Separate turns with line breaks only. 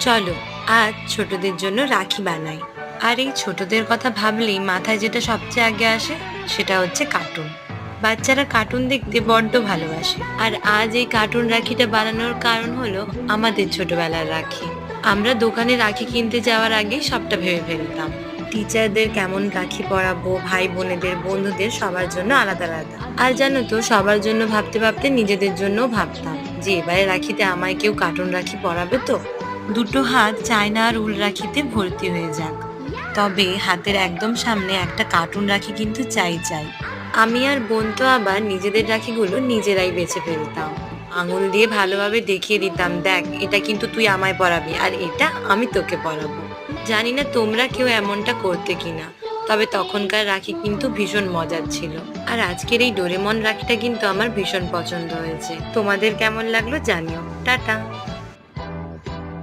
চলো আজ ছোটদের জন্য রাখি বানাই। আর এই ছোটদের কথা ভাবলেই মাথায় যেটা সবচেয়ে আগে আসে সেটা হচ্ছে কার্টুন। বাচ্চারা কার্টুন দেখতে বড্ড ভালোবাসে, আর আজ এই কার্টুন রাখিটা বানানোর কারণ হলো আমাদের ছোটবেলার রাখি। আমরা দোকানে রাখি কিনতে যাওয়ার আগেই সবটা ভেবে ফেলতাম। টিচারদের কেমন রাখি পরাবো, ভাই বোনেদের, বন্ধুদের, সবার জন্য আলাদা আলাদা। আর জানো তো, সবার জন্য ভাবতে ভাবতে নিজেদের জন্যও ভাবতাম যে এবারে রাখিতে আমায় কেউ কার্টুন রাখি পরাবে তো। দুটো হাত চায়না আর উল রাখিতে ভর্তি হয়ে যাক, তবে হাতের একদম সামনে একটা কার্টুন রাখি কিন্তু চাই চাই। আমি আর বোন তো আবার নিজেদের রাখিগুলো নিজেরাই বেছে ফেলতাম। আঙুল দিয়ে ভালোভাবে দেখিয়ে দিতাম, দেখ এটা কিন্তু তুই আমায় পরাবি আর এটা আমি তোকে পরাবো। জানি না তোমরা কেউ এমনটা করতে কিনা, তবে তখনকার রাখি কিন্তু ভীষণ মজার ছিল। আর আজকের এই ডোরেমন রাখিটা কিন্তু আমার ভীষণ পছন্দ হয়েছে। তোমাদের কেমন লাগলো জানিও। টাটা।